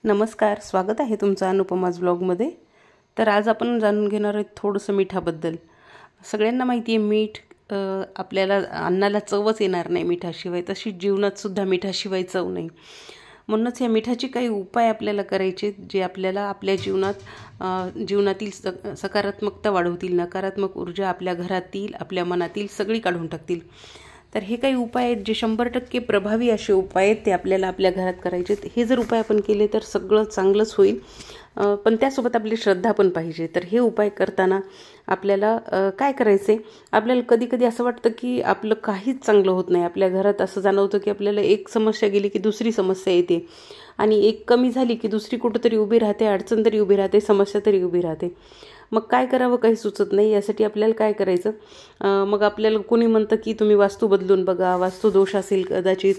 नमस्कार, स्वागत आहे तुमचं अनुपमाज ब्लॉगमध्ये। तर आज आपण जाणून घेणार आहोत थोडंसं मिठाबद्दल। सगळ्यांना माहिती आहे मीठ आपल्याला अन्नाला चवच येणार नाही मिठाशिवाय, तशी जीवनात सुद्धा मिठाशिवाय चव नाही। म्हणूनच या मिठाचे काही उपाय आपल्याला करायचे जे आपल्याला आपल्या जीवनातील सकारात्मकता वाढवतील, नकारात्मक ऊर्जा आपल्या घरातील आपल्या मनातील सगळी काढून टाकतील। तर हे काही उपाय आहेत जे 100% प्रभावी असे उपाय आहेत, ते आपल्याला आपल्या घरात करायचे। हे जर उपाय आपण केले तर सगळं चांगलंच होईल, पण त्यासोबत आपली श्रद्धा पण पाहिजे। तर हे उपाय करताना आपल्याला काय करायचे, आपल्याला कधी कधी असं वाटतं की आपलं काहीच चांगलं होत नाही। आपल्या घरात असं जाणवतं की आपल्याला एक समस्या गेली की दुसरी समस्या येते, आणि एक कमी झाली की दुसरी कुठेतरी उभी राहते, अडचण तरी उभी राहते, समस्या तरी उभी राहते। मग काय करावं काही सुचत नाही। यासाठी आपल्याला काय करायचं, मग आपल्याला कोणी म्हणतं की तुम्ही वास्तू बदलून बघा, वास्तू दोष असेल कदाचित,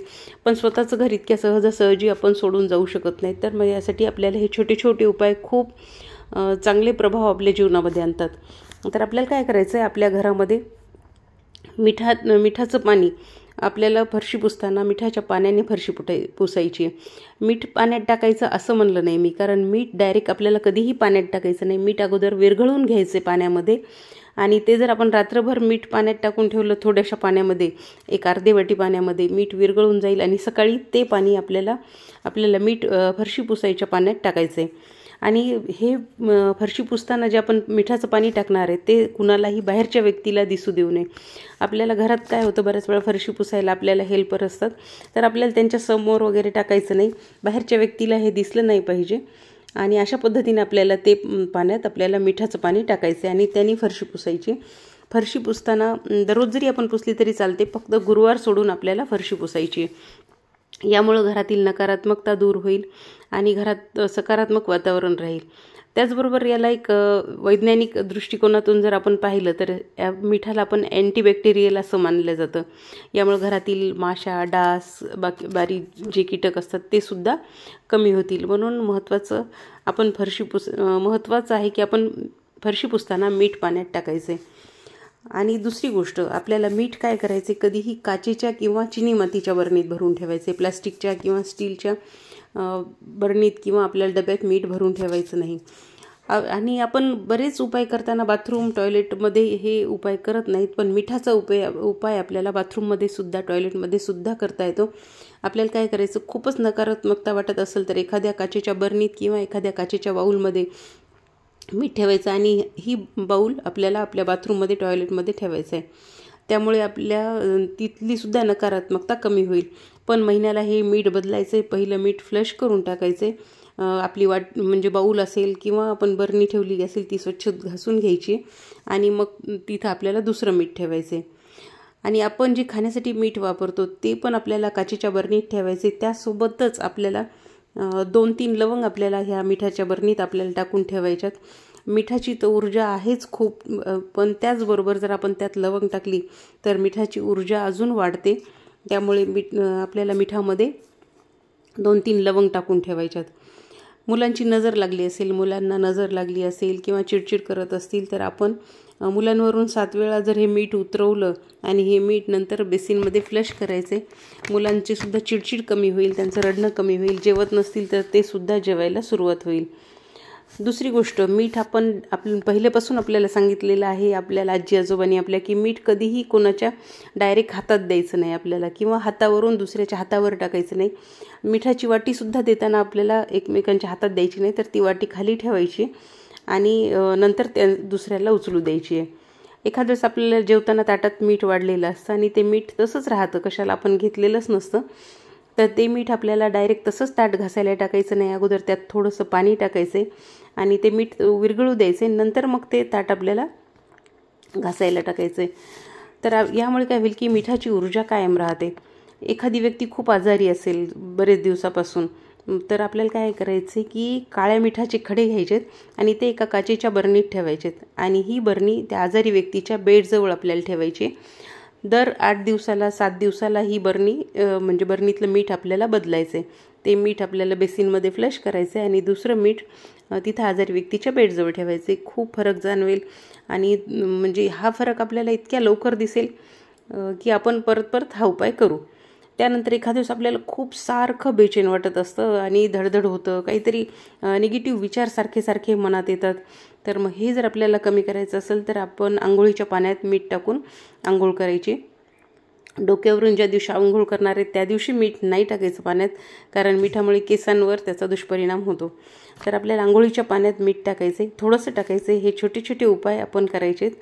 पण स्वतःचं घर इतक्या सहजासहजी आपण सोडून जाऊ शकत नाही। तर मग यासाठी आपल्याला हे छोटे छोटे उपाय खूप चांगले प्रभाव आपल्या जीवनामध्ये आणतात। तर आपल्याला काय करायचं आहे, आपल्या घरामध्ये मिठाचं पाणी आपल्याला फरशी पुसताना मिठाच्या पाण्याने फरशी पुसायची। मीठ पाण्यात टाकायचं असं म्हणलं नाही मी, कारण मीठ डायरेक्ट आपल्याला कधीही पाण्यात टाकायचं नाही। मीठ अगोदर विरघळून घ्यायचे पाण्यामध्ये, आणि ते जर आपण रात्रभर मीठ पाण्यात टाकून ठेवलं थोड्याशा पाण्यामध्ये, एक अर्धी वाटी पाण्यामध्ये मीठ विरघळून जाईल, आणि सकाळी ते पाणी आपल्याला मीठ फरशी पुसायच्या पाण्यात टाकायचं आहे। आणि हे फरशी पुसताना जे आपण मिठाचं पाणी टाकणार आहे ते कुणालाही बाहेरच्या व्यक्तीला दिसू देऊ नये। आपल्याला घरात काय होतं, बऱ्याच वेळा फरशी पुसायला आपल्याला हेल्पर असतात, तर आपल्याला त्यांच्या समोर वगैरे टाकायचं नाही, बाहेरच्या व्यक्तीला हे दिसलं नाही पाहिजे। आणि अशा पद्धतीने आपल्याला ते पाण्यात आपल्याला मिठाचं पाणी टाकायचं आणि त्यांनी फरशी पुसायची। फरशी पुसताना दररोज जरी आपण पुसली तरी चालते, फक्त गुरुवार सोडून आपल्याला फरशी पुसायची। यामुळे घरातील नकारात्मकता दूर होईल आणि घरात सकारात्मक वातावरण राहील। त्याचबरोबर याला एक वैज्ञानिक दृष्टिकोनातून जर आपण पाहिलं तर या मिठाला आपण अँटीबॅक्टेरियल असं मानलं जातं। यामुळे घरातील माशा, डास, बारीक जे कीटक असतात ते सुद्धा कमी होतील। म्हणून महत्त्वाचं आहे की आपण फरशी पुसताना मीठ पाण्यात टाकायचे। आणि दुसरी गोष्ट, आपल्याला मीठ काय करायचे, कधीही काचेच्या किंवा चिनी मातीच्या बरणीत भरून ठेवायचे, प्लास्टिकच्या किंवा स्टीलच्या बरणीत किंवा आपल्याला डब्यात मीठ भरून ठेवायचं नाही। आणि आपण बरेच उपाय करताना बाथरूम टॉयलेटमध्ये हे उपाय करत नाहीत, पण मिठाचा उपाय आपल्याला बाथरूममध्ये सुद्धा टॉयलेटमध्ये सुद्धा करता येतो। आपल्याला काय करायचं, खूपच नकारात्मकता वाटत असेल तर एखाद्या काचेच्या बरणीत किंवा एखाद्या काचेच्या बाऊलमध्ये मीठ ठेवायचं, आणि ही बाऊल आपल्याला आपल्या बाथरूममध्ये टॉयलेटमध्ये ठेवायचं आहे। त्यामुळे आपल्या तिथली सुद्धा नकारात्मकता कमी होईल। पण महिन्याला हे मीठ बदलायचं आहे, पहिलं मीठ फ्लश करून टाकायचं आहे। आपली म्हणजे बाऊल असेल किंवा आपण बरणी ठेवली असेल ती स्वच्छ घासून घ्यायची, आणि मग तिथं आपल्याला दुसरं मीठ ठेवायचं आहे। आणि आपण जे खाण्यासाठी मीठ वापरतो ते पण आपल्याला काचेच्या बरणीत ठेवायचे। त्यासोबतच आपल्याला 2-3 लवंग आपल्याला ह्या मिठाच्या बरणीत आपल्याला टाकून ठेवायच्यात। मिठाची तर ऊर्जा आहेच खूप, पण त्याचबरोबर जर आपण त्यात लवंग टाकली तर मिठाची ऊर्जा अजून वाढते। त्यामुळे आपल्याला मिठामध्ये 2-3 लवंग टाकून ठेवायच्यात। मुलांची नजर लागली असेल, मुलांना नजर लागली असेल किंवा चिडचिड करत असतील तर आपण मुलांवरून 7 वेळा जर हे मीठ उतरवलं आणि हे मीठ नंतर बेसिनमध्ये फ्लश करायचे, मुलांची सुद्धा चिडचिड कमी होईल, त्यांचं रडणं कमी होईल, जेवत नसतील तर ते सुद्धा जेवायला सुरुवात होईल। दुसरी गोष्ट, मीठ आपण पहिल्यापासून आपल्याला सांगितलेलं आहे आपल्याला आजी आजोबांनी आपल्या, की मीठ कधीही कोणाच्या डायरेक्ट हातात द्यायचं नाही आपल्याला, किंवा हातावरून दुसऱ्याच्या हातावर टाकायचं नाही। मिठाची वाटीसुद्धा देताना आपल्याला एकमेकांच्या हातात द्यायची नाही, तर ती वाटी खाली ठेवायची आणि नंतर दुसऱ्याला उचलू द्यायची आहे। एखाद्या वेळेस आपल्याला जेवताना ताटात मीठ वाढलेलं असतं आणि ते मीठ तसंच राहतं, कशाला आपण घेतलेलंच नसतं, तर ते मीठ आपल्याला डायरेक्ट तसंच ताट घासायला टाकायचं नाही। अगोदर त्यात थोडंसं पाणी टाकायचं आणि ते मीठ विरघळू द्यायचे, नंतर मग ते ताट आपल्याला घासायला टाकायचं। तर यामुळे काय होईल की मिठाची ऊर्जा कायम राहते। एखादी व्यक्ती खूप आजारी असेल बरेच दिवसापासून, तर आपल्याला काय करायचं की काळ्या मिठाचे खडे घ्यायचेत आणि ते एका काचेच्या बरणीत ठेवायचेत, आणि ही बरणी त्या आजारी व्यक्तीच्या बेडजवळ आपल्याला ठेवायची। दर 8 दिवसाला 7 दिवसाला ही बरणी म्हणजे बरणीतलं मीठ आपल्याला बदलायचं आहे। ते मीठ आपल्याला बेसिनमध्ये फ्लश करायचं आहे आणि दुसरं मीठ तिथं आजारी व्यक्तीच्या बेडजवळ ठेवायचे। खूप फरक जाणवेल, आणि म्हणजे हा फरक आपल्याला इतक्या लवकर दिसेल की आपण परत परत हा उपाय करू। त्यानंतर एखाद्या दिवस आपल्याला खूप सारखं बेचैन वाटत असतं आणि धडधड होतं, काहीतरी निगेटिव्ह विचार सारखे सारखे मनात येतात. तर मग हे जर आपल्याला कमी करायचं असेल तर आपण अंघोळीच्या पाण्यात मीठ टाकून अंघोळ करायची. डोक्यावरून ज्या दिवशी अंघोळ करणार आहे त्या दिवशी मीठ नाही टाकायचं पाण्यात, कारण मिठामुळे केसांवर त्याचा दुष्परिणाम होतो. तर आपल्याला अंघोळीच्या पाण्यात मीठ टाकायचं आहे, थोडंसं टाकायचं आहे. हे छोटे छोटे उपाय आपण करायचे आहेत.